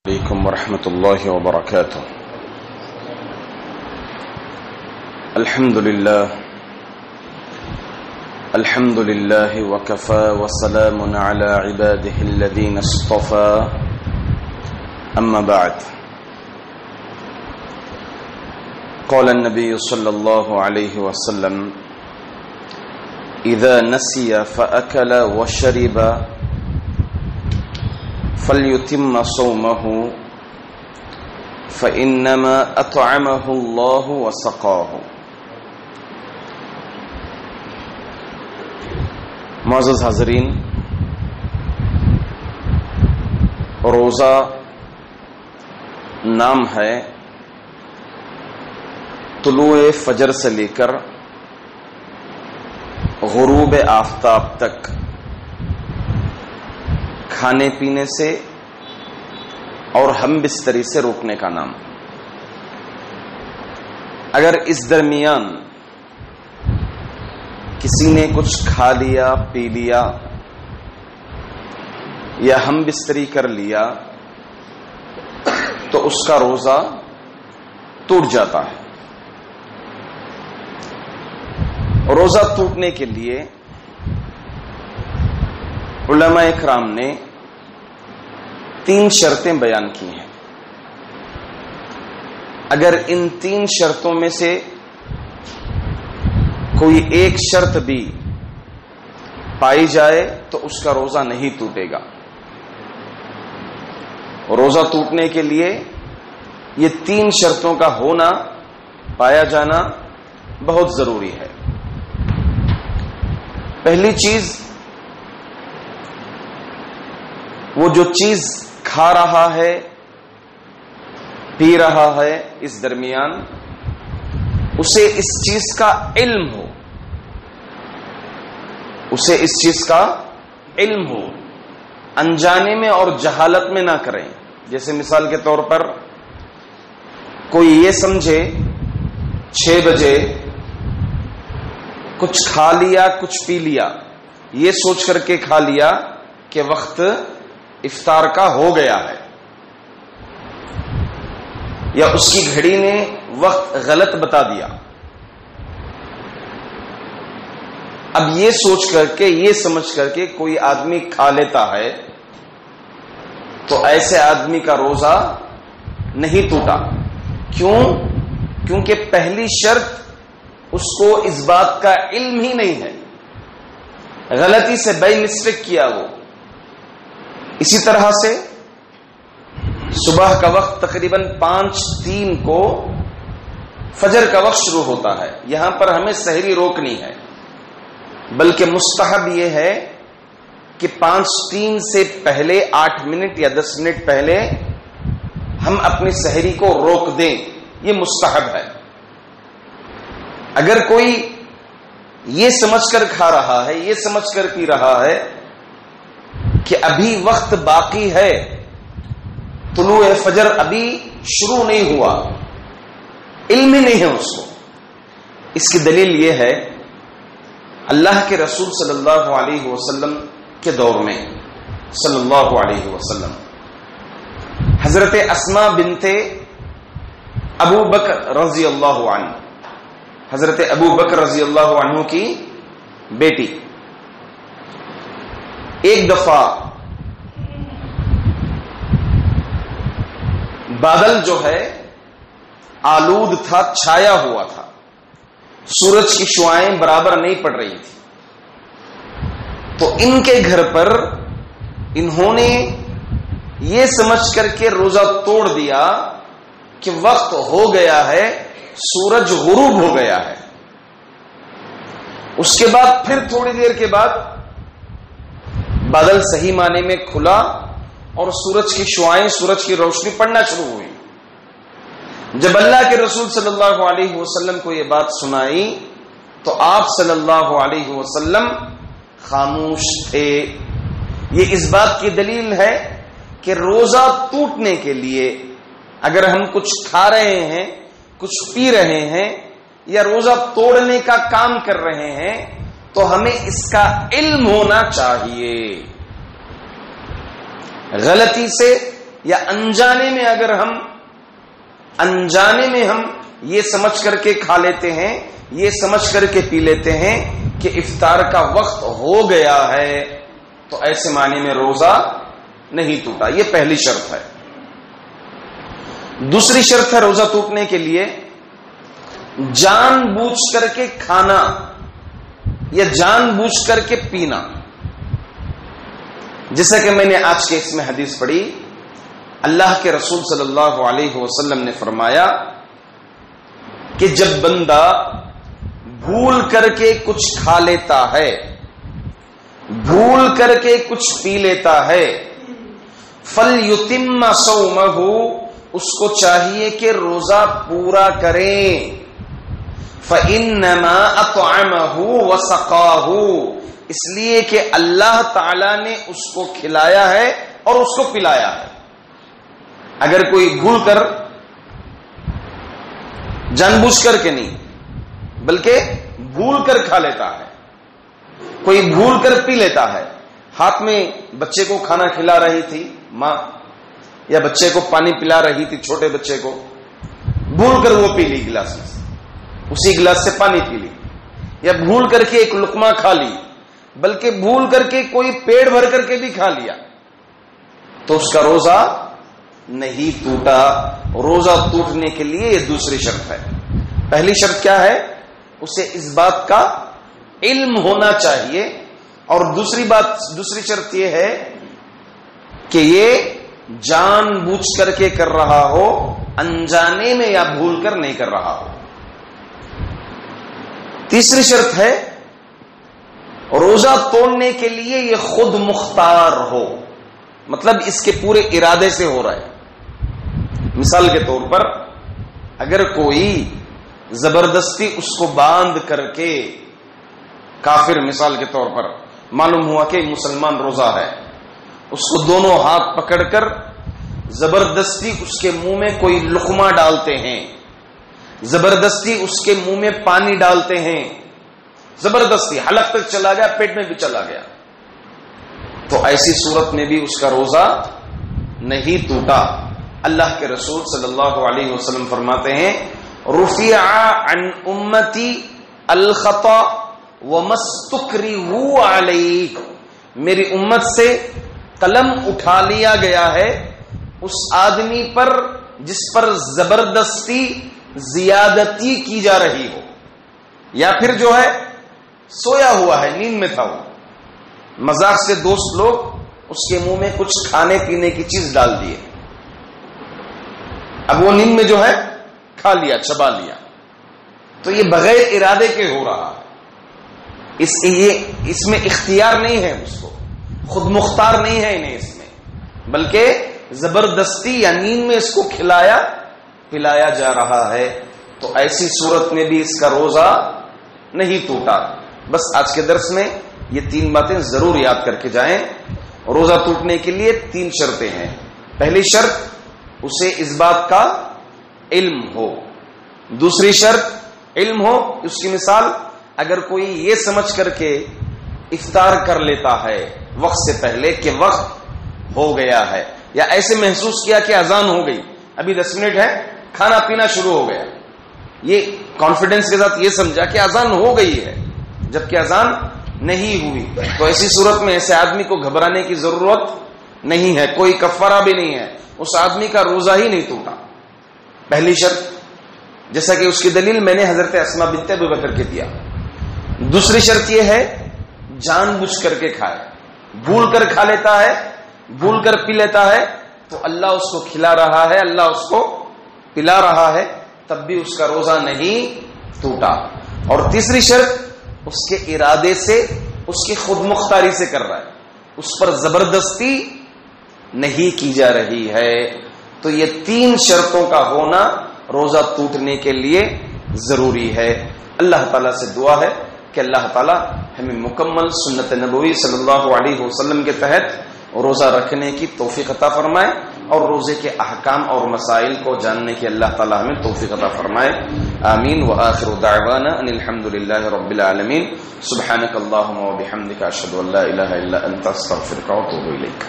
عليكم ورحمة الله وبركاته. الحمد لله وكفى وسلام على عباده الذين اصطفى. أما بعد، قال النبي صلى الله عليه وسلم: إذا نسي فأكل وشرب فَلْيُتِمَّ صَوْمَهُ فَإِنَّمَا أَطْعَمَهُ اللَّهُ وَسَقَاهُ. معزز حاضرین، روزہ نام ہے طلوع فجر سے لے کر غروب آفتاب تک کھانے پینے سے اور ہم بستری سے روکنے کا نام. اگر اس درمیان کسی نے کچھ کھا لیا، پی لیا یا ہم بستری کر لیا تو اس کا روزہ ٹوٹ جاتا ہے. روزہ ٹوٹنے کے لیے علماء اکرام نے 3 شرطیں بیان کی ہیں. اگر ان 3 شرطوں میں سے کوئی ایک شرط بھی پائی جائے تو اس کا روزہ نہیں ٹوٹے گا. روزہ ٹوٹنے کے لیے یہ 3 شرطوں کا ہونا، پایا جانا بہت ضروری ہے. پہلی چیز، وہ جو چیز کھا رہا ہے، پی رہا ہے، اس درمیان اسے اس چیز کا علم ہو، اسے اس چیز کا علم ہو، انجانے میں اور جہالت میں نہ کریں. جیسے مثال کے طور پر کوئی یہ سمجھے 6 بجے کچھ کھا لیا، کچھ پی لیا، یہ سوچ کر کے کھا لیا کہ وقت افطار کا ہو گیا ہے، یا اس کی گھڑی نے وقت غلط بتا دیا. اب یہ سوچ کر کے، یہ سمجھ کر کے کوئی آدمی کھا لیتا ہے تو ایسے آدمی کا روزہ نہیں ٹوٹا. کیوں؟ کیونکہ پہلی شرط اس کو اس بات کا علم ہی نہیں ہے، غلطی سے بائی مسٹیک کیا وہ. اسی طرح سے صبح کا وقت تقریباً 5:03 کو فجر کا وقت شروع ہوتا ہے. یہاں پر ہمیں سحری روکنی ہے، بلکہ مستحب یہ ہے کہ 5:03 سے پہلے 8 منٹ یا 10 منٹ پہلے ہم اپنی سحری کو روک دیں. یہ مستحب ہے. اگر کوئی یہ سمجھ کر کھا رہا ہے، یہ سمجھ کر پی رہا ہے کہ ابھی وقت باقی ہے، طلوع فجر ابھی شروع نہیں ہوا، علم ہی نہیں ہے اس کو، اس کی دلیل یہ ہے اللہ کے رسول صلی اللہ علیہ وسلم کے دور میں، صلی اللہ علیہ وسلم، حضرت اسماء بنت ابو بکر رضی اللہ عنہ، حضرت ابو بکر رضی اللہ عنہ کی بیٹی، ایک دفعہ بادل جو ہے آلود تھا، چھایا ہوا تھا، سورج کی شعاعیں برابر نہیں پڑ رہی تھی. تو ان کے گھر پر انہوں نے یہ سمجھ کر کے روزہ توڑ دیا کہ وقت ہو گیا ہے، سورج غروب ہو گیا ہے. اس کے بعد پھر تھوڑی دیر کے بعد بادل صحیح معنی میں کھلا اور سورج کی شعاعیں، سورج کی روشنی پڑنا شروع ہوئی. جب اللہ کے رسول صلی اللہ علیہ وسلم کو یہ بات سنائی تو آپ صلی اللہ علیہ وسلم خاموش تھے. یہ اس بات کی دلیل ہے کہ روزہ ٹوٹنے کے لیے اگر ہم کچھ کھا رہے ہیں، کچھ پی رہے ہیں یا روزہ توڑنے کا کام کر رہے ہیں تو ہمیں اس کا علم ہونا چاہیے. غلطی سے یا انجانے میں ہم یہ سمجھ کر کے کھا لیتے ہیں، یہ سمجھ کر کے پی لیتے ہیں کہ افطار کا وقت ہو گیا ہے، تو ایسے معنی میں روزہ نہیں ٹوٹا. یہ پہلی شرط ہے. دوسری شرط ہے روزہ ٹوٹنے کے لیے جان بوجھ کر کے کھانا یا جان بوجھ کر کے پینا. جیسا کہ میں نے آج کے اس میں حدیث پڑھی، اللہ کے رسول صلی اللہ علیہ وسلم نے فرمایا کہ جب بندہ بھول کر کے کچھ کھا لیتا ہے، بھول کر کے کچھ پی لیتا ہے، فَلْيُتِمَّ صَوْمَهُ، اس کو چاہیے کہ روزہ پورا کریں. فَإِنَّمَا أَطْعَمَهُ وَسَقَاهُ، اس لیے کہ اللہ تعالی نے اس کو کھلایا ہے اور اس کو پلایا ہے. اگر کوئی بھول کر، جان بوجھ کر کے نہیں بلکہ بھول کر کھا لیتا ہے، کوئی بھول کر پی لیتا ہے، ہاتھ میں بچے کو کھانا کھلا رہی تھی ماں، یا بچے کو پانی پلا رہی تھی، چھوٹے بچے کو، بھول کر وہ پی لی گلاس میں سے، اسی گلاس سے پانی پی لی، یا بھول کر کے ایک لقمہ کھا لی، بلکہ بھول کر کے کوئی پیٹ بھر کر کے بھی کھا لیا، تو اس کا روزہ نہیں ٹوٹا. روزہ ٹوٹنے کے لیے یہ دوسری شرط ہے. پہلی شرط کیا ہے؟ اسے اس بات کا علم ہونا چاہیے، اور دوسری شرط یہ ہے کہ یہ جان بوجھ کر کے کر رہا ہو، انجانے میں یا بھول کر نہیں کر رہا ہو. تیسری شرط ہے روزہ توڑنے کے لیے یہ خود مختار ہو، مطلب اس کے پورے ارادے سے ہو رہا ہے. مثال کے طور پر اگر کوئی زبردستی اس کو باندھ کر کے، کافر مثال کے طور پر معلوم ہوا کہ مسلمان روزہ ہے، اس کو دونوں ہاتھ پکڑ کر زبردستی اس کے منہ میں کوئی لقمہ ڈالتے ہیں، زبردستی اس کے منہ میں پانی ڈالتے ہیں، زبردستی حلق تک چلا گیا، پیٹ میں بھی چلا گیا، تو ایسی صورت میں بھی اس کا روزہ نہیں ٹوٹا. اللہ کے رسول صلی اللہ علیہ وسلم فرماتے ہیں رفع عن امتی الخطا وما استکرہوا علیہ، میری امت سے قلم اٹھا لیا گیا ہے اس آدمی پر جس پر زبردستی زیادتی کی جا رہی ہو، یا پھر جو ہے سویا ہوا ہے، نیند میں تھا، وہ مذاق سے دوست لوگ اس کے منہ میں کچھ کھانے پینے کی چیز ڈال دیے، اب وہ نیند میں جو ہے کھا لیا، چبا لیا، تو یہ بغیر ارادے کے ہو رہا ہے. اس میں اختیار نہیں ہے، اس کو خود مختار نہیں ہے انہیں اس میں، بلکہ زبردستی یا نیند میں اس کو کھلایا پلایا جا رہا ہے. تو ایسی صورت میں بھی اس کا روزہ نہیں ٹوٹا. بس آج کے درس میں یہ 3 باتیں ضرور یاد کر کے جائیں. روزہ ٹوٹنے کے لیے 3 شرطیں ہیں. پہلی شرط اسے اس بات کا علم ہو. دوسری شرط علم ہو، اس کی مثال اگر کوئی یہ سمجھ کر کے افطار کر لیتا ہے وقت سے پہلے کہ وقت ہو گیا ہے، یا ایسے محسوس کیا کہ اذان ہو گئی، ابھی 10 منٹ ہے، کھانا پینا شروع ہو گیا، یہ کانفیڈنس کے ساتھ یہ سمجھا کہ اذان ہو گئی ہے جبکہ اذان نہیں ہوئی، تو ایسی صورت میں ایسے آدمی کو گھبرانے کی ضرورت نہیں ہے، کوئی کفارہ بھی نہیں ہے، اس آدمی کا روزہ ہی نہیں ٹوٹا. پہلی شرط، جیسا کہ اس کی دلیل میں نے حضرت اسماء بنت ابی بکر کے دیا. دوسری شرط یہ ہے جان بوجھ کر کے کھائے، بھول کر کھا لیتا ہے، بھول کر پی لیتا ہے، تو اللہ اس کو کھلا رہا ہے، اللہ اس کو پلا رہا ہے، تب بھی اس کا روزہ نہیں ٹوٹا. اور تیسری شرط اس کے ارادے سے، اس کی خود مختاری سے کر رہا ہے، اس پر زبردستی نہیں کی جا رہی ہے. تو یہ 3 شرطوں کا ہونا روزہ ٹوٹنے کے لیے ضروری ہے. اللہ تعالیٰ سے دعا ہے کہ اللہ تعالیٰ ہمیں مکمل سنت نبوی صلی اللہ علیہ وسلم کے تحت روزہ رکھنے کی توفیق عطا فرمائے، اور روزے کے احکام اور مسائل کو جاننے کی اللہ تعالیٰ ہمیں توفیق عطا فرمائے. آمین. وآخر دعوانا ان الحمد للہ رب العالمین. سبحانک اللہم وبحمدک اشہد ان لا الہ الا انت استغفرک واتوب الیک.